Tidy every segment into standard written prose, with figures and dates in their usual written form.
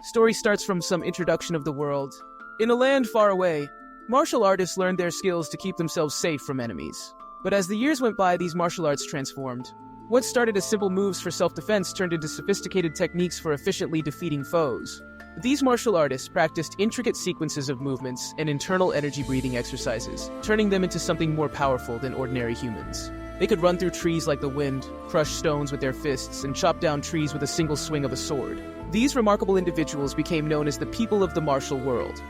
Story starts from some introduction of the world. In a land far away, martial artists learned their skills to keep themselves safe from enemies. But as the years went by, these martial arts transformed. What started as simple moves for self-defense turned into sophisticated techniques for efficiently defeating foes. These martial artists practiced intricate sequences of movements and internal energy-breathing exercises, turning them into something more powerful than ordinary humans. They could run through trees like the wind, crush stones with their fists, and chop down trees with a single swing of a sword. These remarkable individuals became known as the people of the martial world.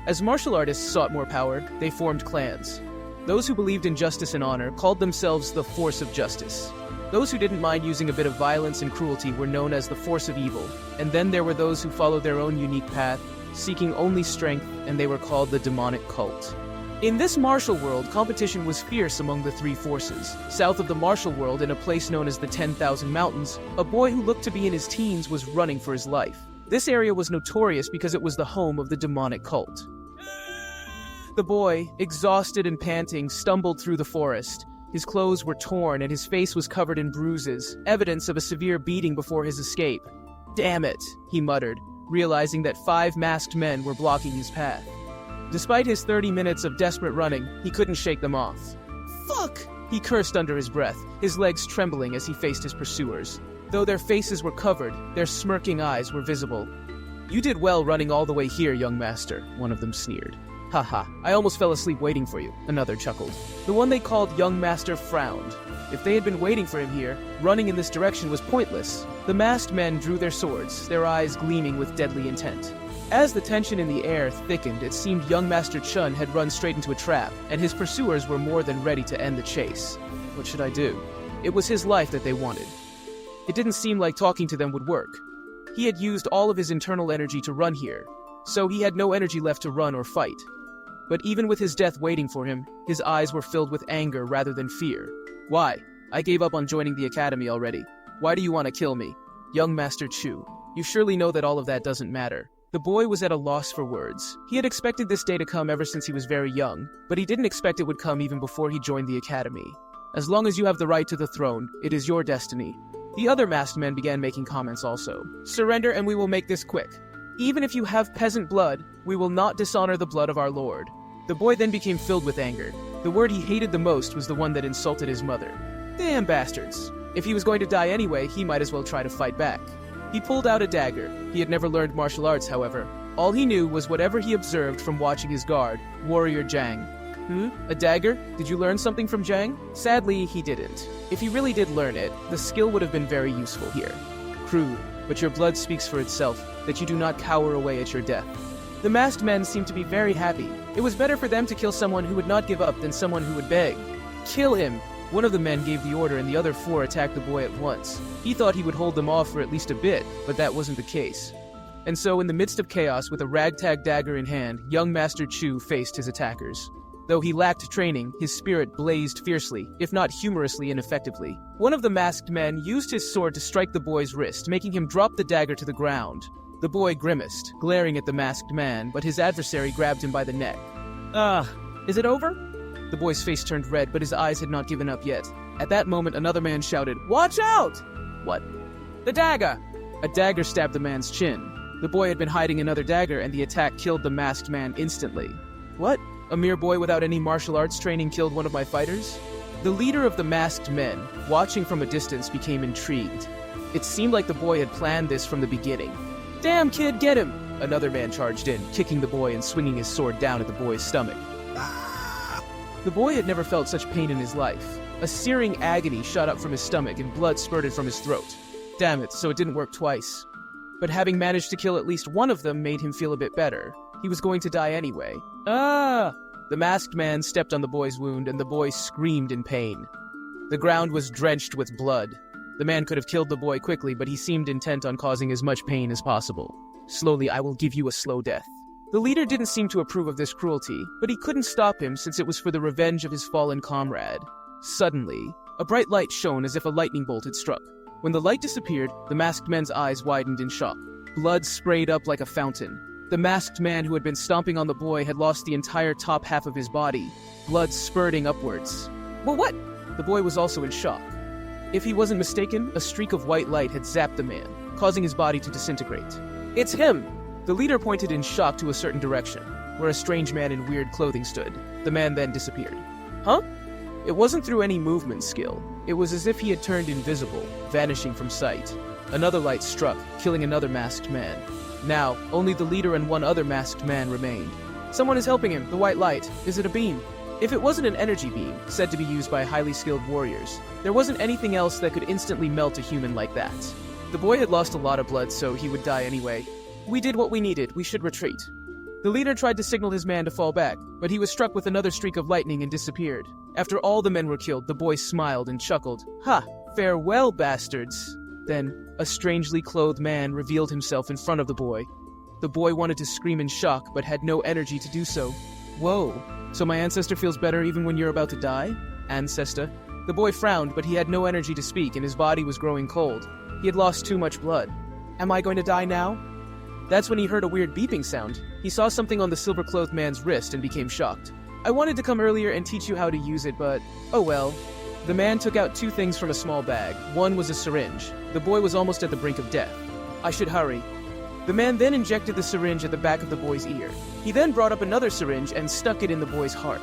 As martial artists sought more power, they formed clans. Those who believed in justice and honor called themselves the Force of Justice. Those who didn't mind using a bit of violence and cruelty were known as the Force of Evil. And then there were those who followed their own unique path, seeking only strength, and they were called the Demonic Cult. In this martial world, competition was fierce among the three forces. South of the martial world, in a place known as the 10,000 Mountains, a boy who looked to be in his teens was running for his life. This area was notorious because it was the home of the Demonic Cult. The boy, exhausted and panting, stumbled through the forest. His clothes were torn and his face was covered in bruises, evidence of a severe beating before his escape. "Damn it," he muttered, realizing that 5 masked men were blocking his path. Despite his 30 minutes of desperate running, he couldn't shake them off. "Fuck!" he cursed under his breath, his legs trembling as he faced his pursuers. Though their faces were covered, their smirking eyes were visible. "You did well running all the way here, young master," one of them sneered. "Haha, I almost fell asleep waiting for you," another chuckled. The one they called young master frowned. If they had been waiting for him here, running in this direction was pointless. The masked men drew their swords, their eyes gleaming with deadly intent. As the tension in the air thickened, it seemed young Master Chun had run straight into a trap, and his pursuers were more than ready to end the chase. What should I do? It was his life that they wanted. It didn't seem like talking to them would work. He had used all of his internal energy to run here, so he had no energy left to run or fight. But even with his death waiting for him, his eyes were filled with anger rather than fear. "Why? I gave up on joining the academy already. Why do you want to kill me? Young Master Chu, you surely know that all of that doesn't matter." The boy was at a loss for words. He had expected this day to come ever since he was very young, but he didn't expect it would come even before he joined the academy. "As long as you have the right to the throne, it is your destiny." The other masked men began making comments also. "Surrender and we will make this quick. Even if you have peasant blood, we will not dishonor the blood of our lord." The boy then became filled with anger. The word he hated the most was the one that insulted his mother. Damn bastards. If he was going to die anyway, he might as well try to fight back. He pulled out a dagger. He had never learned martial arts, however. All he knew was whatever he observed from watching his guard, Warrior Jang. A dagger? Did you learn something from Jang? Sadly, he didn't. If he really did learn it, the skill would have been very useful here. Crude, but your blood speaks for itself, that you do not cower away at your death. The masked men seemed to be very happy. It was better for them to kill someone who would not give up than someone who would beg. "Kill him!" One of the men gave the order and the other 4 attacked the boy at once. He thought he would hold them off for at least a bit, but that wasn't the case. And so in the midst of chaos, with a ragtag dagger in hand, young Master Chu faced his attackers. Though he lacked training, his spirit blazed fiercely, if not humorously and effectively. One of the masked men used his sword to strike the boy's wrist, making him drop the dagger to the ground. The boy grimaced, glaring at the masked man, but his adversary grabbed him by the neck. Is it over?" The boy's face turned red, but his eyes had not given up yet. At that moment, another man shouted, "Watch out!" "What?" "The dagger!" A dagger stabbed the man's chin. The boy had been hiding another dagger, and the attack killed the masked man instantly. "What? A mere boy without any martial arts training killed one of my fighters?" The leader of the masked men, watching from a distance, became intrigued. It seemed like the boy had planned this from the beginning. "Damn kid, get him!" Another man charged in, kicking the boy and swinging his sword down at the boy's stomach. The boy had never felt such pain in his life. A searing agony shot up from his stomach and blood spurted from his throat. Damn it, so it didn't work twice. But having managed to kill at least one of them made him feel a bit better. He was going to die anyway. The masked man stepped on the boy's wound and the boy screamed in pain. The ground was drenched with blood. The man could have killed the boy quickly, but he seemed intent on causing as much pain as possible. "Slowly, I will give you a slow death." The leader didn't seem to approve of this cruelty, but he couldn't stop him since it was for the revenge of his fallen comrade. Suddenly, a bright light shone as if a lightning bolt had struck. When the light disappeared, the masked man's eyes widened in shock. Blood sprayed up like a fountain. The masked man who had been stomping on the boy had lost the entire top half of his body, blood spurting upwards. "Well, what?" The boy was also in shock. If he wasn't mistaken, a streak of white light had zapped the man, causing his body to disintegrate. "It's him!" The leader pointed in shock to a certain direction, where a strange man in weird clothing stood. The man then disappeared. Huh? It wasn't through any movement skill. It was as if he had turned invisible, vanishing from sight. Another light struck, killing another masked man. Now, only the leader and one other masked man remained. Someone is helping him. The white light. Is it a beam? If it wasn't an energy beam, said to be used by highly skilled warriors, there wasn't anything else that could instantly melt a human like that. The boy had lost a lot of blood, so he would die anyway. We did what we needed. We should retreat. The leader tried to signal his man to fall back, but he was struck with another streak of lightning and disappeared. After all the men were killed, the boy smiled and chuckled. Ha! Farewell, bastards! Then, a strangely clothed man revealed himself in front of the boy. The boy wanted to scream in shock, but had no energy to do so. Whoa! So my ancestor feels better even when you're about to die? Ancestor? The boy frowned, but he had no energy to speak, and his body was growing cold. He had lost too much blood. Am I going to die now? That's when he heard a weird beeping sound. He saw something on the silver-clothed man's wrist and became shocked. I wanted to come earlier and teach you how to use it, but oh well. The man took out two things from a small bag. One was a syringe. The boy was almost at the brink of death. I should hurry. The man then injected the syringe at the back of the boy's ear. He then brought up another syringe and stuck it in the boy's heart.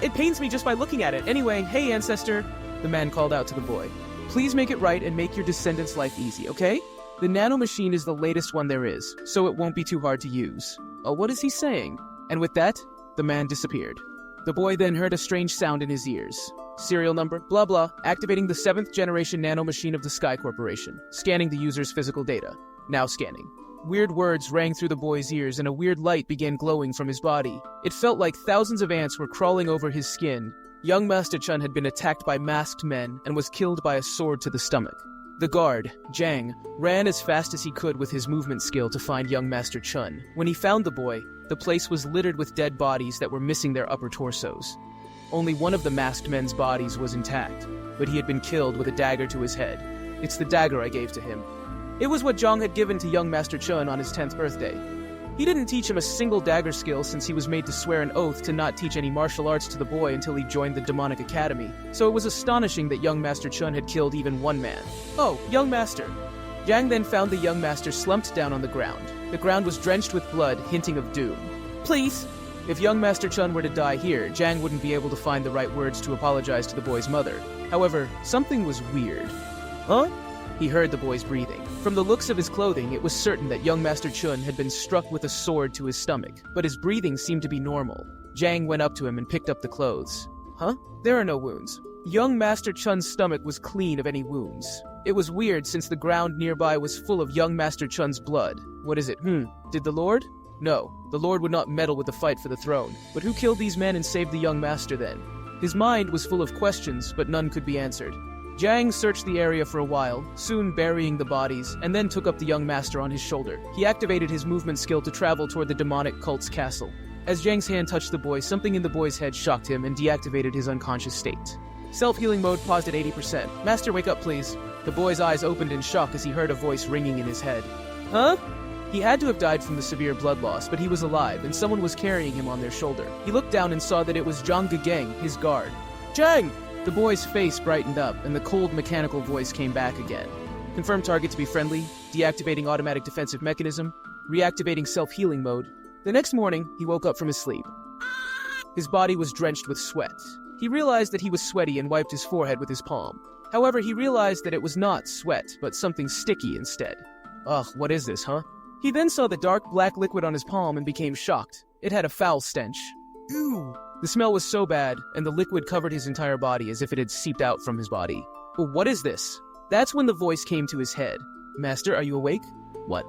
It pains me just by looking at it. Anyway, hey ancestor, the man called out to the boy. Please make it right and make your descendants' life easy, okay? The nano machine is the latest one there is, so it won't be too hard to use. Oh, what is he saying? And with that, the man disappeared. The boy then heard a strange sound in his ears. Serial number, blah blah, activating the 7th generation nano machine of the Sky Corporation, scanning the user's physical data. Now scanning. Weird words rang through the boy's ears and a weird light began glowing from his body. It felt like thousands of ants were crawling over his skin. Young Master Chun had been attacked by masked men and was killed by a sword to the stomach. The guard, Jang, ran as fast as he could with his movement skill to find young Master Chun. When he found the boy, the place was littered with dead bodies that were missing their upper torsos. Only one of the masked men's bodies was intact, but he had been killed with a dagger to his head. It's the dagger I gave to him. It was what Zhang had given to young Master Chun on his 10th birthday. He didn't teach him a single dagger skill since he was made to swear an oath to not teach any martial arts to the boy until he joined the demonic academy, so it was astonishing that young Master Chun had killed even one man. Oh, young master. Zhang then found the young master slumped down on the ground. The ground was drenched with blood, hinting of doom. Please! If young Master Chun were to die here, Zhang wouldn't be able to find the right words to apologize to the boy's mother. However, something was weird. Huh? He heard the boy's breathing. From the looks of his clothing, it was certain that young Master Chun had been struck with a sword to his stomach, but his breathing seemed to be normal. Zhang went up to him and picked up the clothes. Huh? There are no wounds. Young Master Chun's stomach was clean of any wounds. It was weird since the ground nearby was full of young Master Chun's blood. What is it? Did the Lord? No, the Lord would not meddle with the fight for the throne. But who killed these men and saved the young master then? His mind was full of questions, but none could be answered. Zhang searched the area for a while, soon burying the bodies, and then took up the young master on his shoulder. He activated his movement skill to travel toward the demonic cult's castle. As Zhang's hand touched the boy, something in the boy's head shocked him and deactivated his unconscious state. Self-healing mode paused at 80%. Master, wake up, please. The boy's eyes opened in shock as he heard a voice ringing in his head. Huh? He had to have died from the severe blood loss, but he was alive, and someone was carrying him on their shoulder. He looked down and saw that it was Zhang Gegeng, his guard. Zhang! The boy's face brightened up, and the cold mechanical voice came back again. Confirm target to be friendly, deactivating automatic defensive mechanism, reactivating self-healing mode. The next morning, he woke up from his sleep. His body was drenched with sweat. He realized that he was sweaty and wiped his forehead with his palm. However, he realized that it was not sweat, but something sticky instead. Ugh, what is this, huh? He then saw the dark black liquid on his palm and became shocked. It had a foul stench. Ew! The smell was so bad, and the liquid covered his entire body as if it had seeped out from his body. Well, what is this? That's when the voice came to his head. Master, are you awake? What?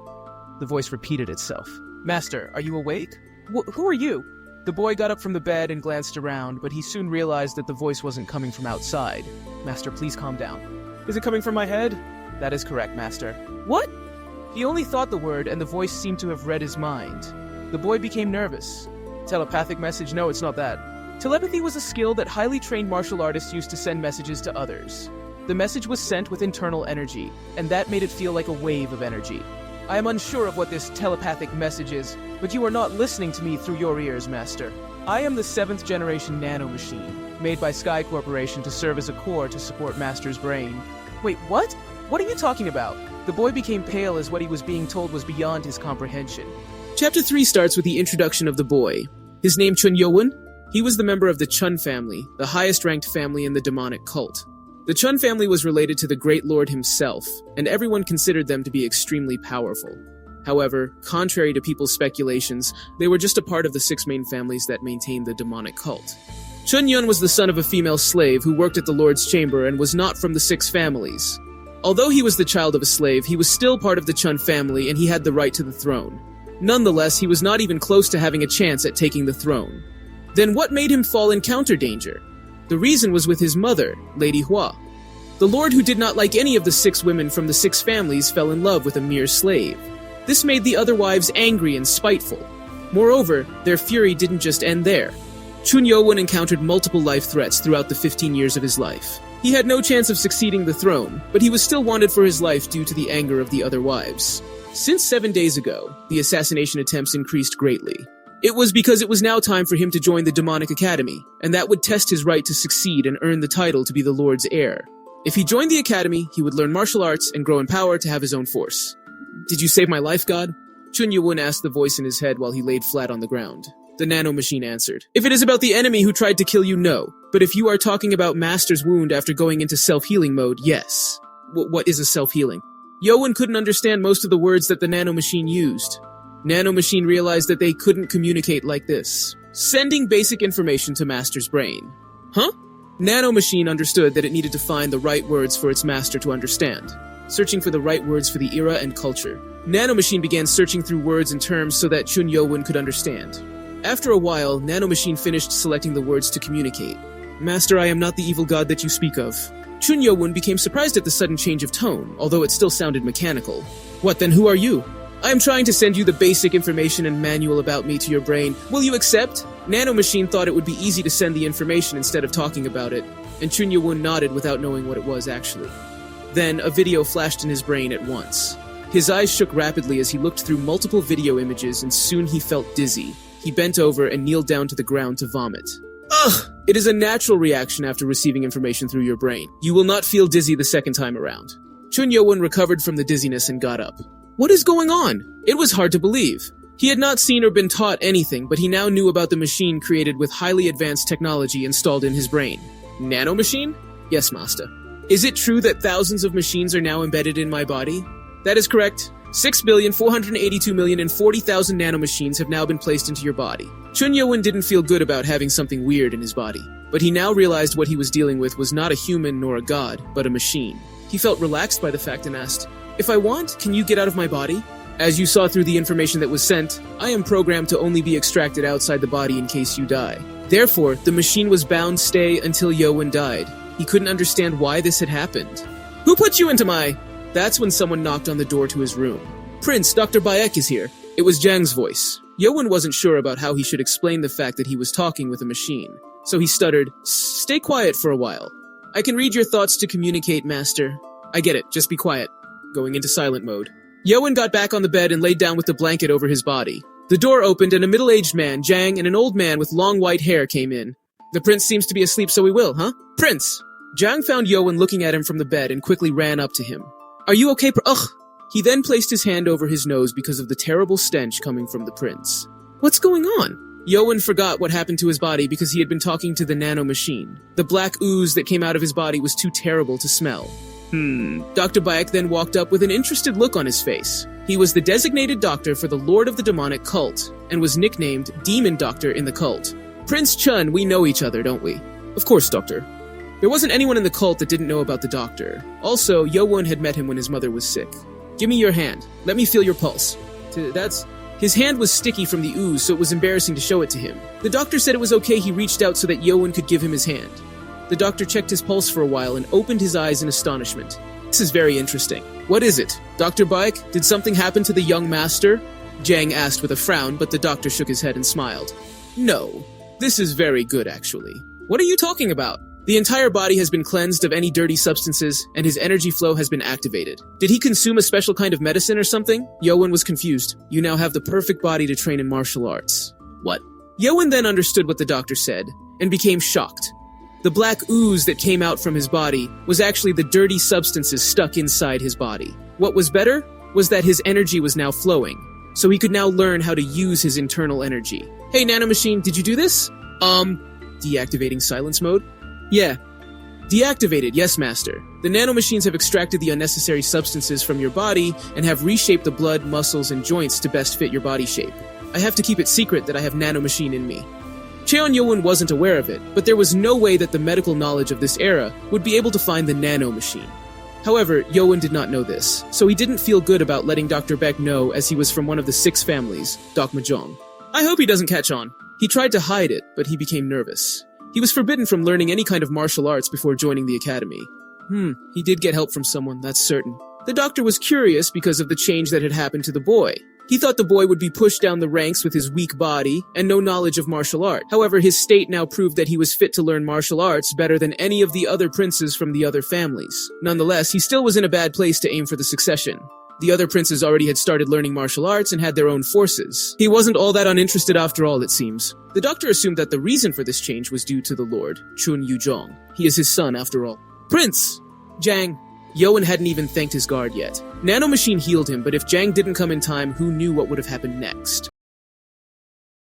The voice repeated itself. Master, are you awake? Who are you? The boy got up from the bed and glanced around, but he soon realized that the voice wasn't coming from outside. Master, please calm down. Is it coming from my head? That is correct, Master. What? He only thought the word, and the voice seemed to have read his mind. The boy became nervous. Telepathic message? No, it's not that. Telepathy was a skill that highly trained martial artists used to send messages to others. The message was sent with internal energy, and that made it feel like a wave of energy. I am unsure of what this telepathic message is, but you are not listening to me through your ears, Master. I am the 7th generation Nano machine, made by Sky Corporation to serve as a core to support Master's brain. Wait, what? What are you talking about? The boy became pale as what he was being told was beyond his comprehension. Chapter 3 starts with the introduction of the boy. His name Chun Yo-won. He was the member of the Chun family, the highest-ranked family in the demonic cult. The Chun family was related to the Great Lord himself, and everyone considered them to be extremely powerful. However, contrary to people's speculations, they were just a part of the 6 main families that maintained the demonic cult. Chun Yun was the son of a female slave who worked at the Lord's chamber and was not from the 6 families. Although he was the child of a slave, he was still part of the Chun family and he had the right to the throne. Nonetheless, he was not even close to having a chance at taking the throne. Then what made him fall in counter danger? The reason was with his mother, Lady Hua. The Lord, who did not like any of the 6 women from the 6 families, fell in love with a mere slave. This made the other wives angry and spiteful. Moreover, their fury didn't just end there. Chun Yo-won encountered multiple life threats throughout the 15 years of his life. He had no chance of succeeding the throne, but he was still wanted for his life due to the anger of the other wives. Since 7 days ago, the assassination attempts increased greatly. It was because it was now time for him to join the demonic academy, and that would test his right to succeed and earn the title to be the Lord's heir. If he joined the academy, he would learn martial arts and grow in power to have his own force. "Did you save my life, God?" Chun Yo-won asked the voice in his head while he laid flat on the ground. The nano machine answered, "If it is about the enemy who tried to kill you, no. But if you are talking about Master's wound after going into self-healing mode, yes." What is a self-healing? Yo-won couldn't understand most of the words that the nano machine used. Nano machine realized that they couldn't communicate like this, sending basic information to Master's brain. Huh? Nano machine understood that it needed to find the right words for its master to understand, searching for the right words for the era and culture. Nano machine began searching through words and terms so that Chun Yo-won could understand. After a while, Nano machine finished selecting the words to communicate. "Master, I am not the evil god that you speak of." Chun Yo-won became surprised at the sudden change of tone, although it still sounded mechanical. "What then, who are you?" "I am trying to send you the basic information and manual about me to your brain. Will you accept?" Nano machine thought it would be easy to send the information instead of talking about it, and Chun Yo-won nodded without knowing what it was actually. Then, a video flashed in his brain at once. His eyes shook rapidly as he looked through multiple video images, and soon he felt dizzy. He bent over and kneeled down to the ground to vomit. Ugh! It is a natural reaction after receiving information through your brain. You will not feel dizzy the second time around. Chun Yo-won recovered from the dizziness and got up. What is going on? It was hard to believe. He had not seen or been taught anything, but he now knew about the machine created with highly advanced technology installed in his brain. Nano machine? Yes, Master. Is it true that thousands of machines are now embedded in my body? That is correct. 6,482,040,000 nanomachines have now been placed into your body. Chun Yo-won didn't feel good about having something weird in his body, but he now realized what he was dealing with was not a human nor a god, but a machine. He felt relaxed by the fact and asked, "If I want, can you get out of my body?" As you saw through the information that was sent, I am programmed to only be extracted outside the body in case you die. Therefore, the machine was bound stay until Yo-won died. He couldn't understand why this had happened. "Who put you into my—" That's when someone knocked on the door to his room. "Prince, Dr. Bayek is here." It was Jang's voice. Yo-won wasn't sure about how he should explain the fact that he was talking with a machine, so he stuttered, "Stay quiet for a while. I can read your thoughts to communicate, Master." "I get it, just be quiet." Going into silent mode. Yo-won got back on the bed and laid down with the blanket over his body. The door opened and a middle-aged man, Jang, and an old man with long white hair came in. "The prince seems to be asleep, so we will, huh?" "Prince!" Jang found Yo-won looking at him from the bed and quickly ran up to him. "Are you okay, Ugh!" He then placed his hand over his nose because of the terrible stench coming from the prince. "What's going on?" Yo-won forgot what happened to his body because he had been talking to the nano machine. The black ooze that came out of his body was too terrible to smell. Dr. Bayek then walked up with an interested look on his face. He was the designated doctor for the Lord of the Demonic Cult, and was nicknamed Demon Doctor in the cult. "Prince Chun, we know each other, don't we?" "Of course, Doctor." There wasn't anyone in the cult that didn't know about the doctor. Also, Yo-won had met him when his mother was sick. "Give me your hand. Let me feel your pulse." His hand was sticky from the ooze, so it was embarrassing to show it to him. The doctor said it was okay. He reached out so that Yo-won could give him his hand. The doctor checked his pulse for a while and opened his eyes in astonishment. "This is very interesting. What is it? Dr. Bayek, did something happen to the young master?" Jang asked with a frown, but the doctor shook his head and smiled. "No. This is very good, actually." "What are you talking about?" "The entire body has been cleansed of any dirty substances, and his energy flow has been activated." "Did he consume a special kind of medicine or something?" Yo-won was confused. "You now have the perfect body to train in martial arts." "What?" Yo-won then understood what the doctor said, and became shocked. The black ooze that came out from his body was actually the dirty substances stuck inside his body. What was better was that his energy was now flowing, so he could now learn how to use his internal energy. Hey, nanomachine, did you do this? Deactivating silence mode? Yeah. Deactivated, yes, master. The nanomachines have extracted the unnecessary substances from your body and have reshaped the blood, muscles, and joints to best fit your body shape. I have to keep it secret that I have nanomachine in me. Cheon Yowon wasn't aware of it, but there was no way that the medical knowledge of this era would be able to find the nanomachine. However, Yowon did not know this, so he didn't feel good about letting Dr. Beck know, as he was from one of the 6 families, Doc Mahjong. I hope he doesn't catch on. He tried to hide it, but he became nervous. He was forbidden from learning any kind of martial arts before joining the academy. He did get help from someone, that's certain. The doctor was curious because of the change that had happened to the boy. He thought the boy would be pushed down the ranks with his weak body and no knowledge of martial art. However, his state now proved that he was fit to learn martial arts better than any of the other princes from the other families. Nonetheless, he still was in a bad place to aim for the succession. The other princes already had started learning martial arts and had their own forces. He wasn't all that uninterested after all, it seems. The doctor assumed that the reason for this change was due to the Lord, Chun Yuzhong. He is his son, after all. Prince! Jang. Yowon hadn't even thanked his guard yet. Nanomachine healed him, but if Jang didn't come in time, who knew what would have happened next?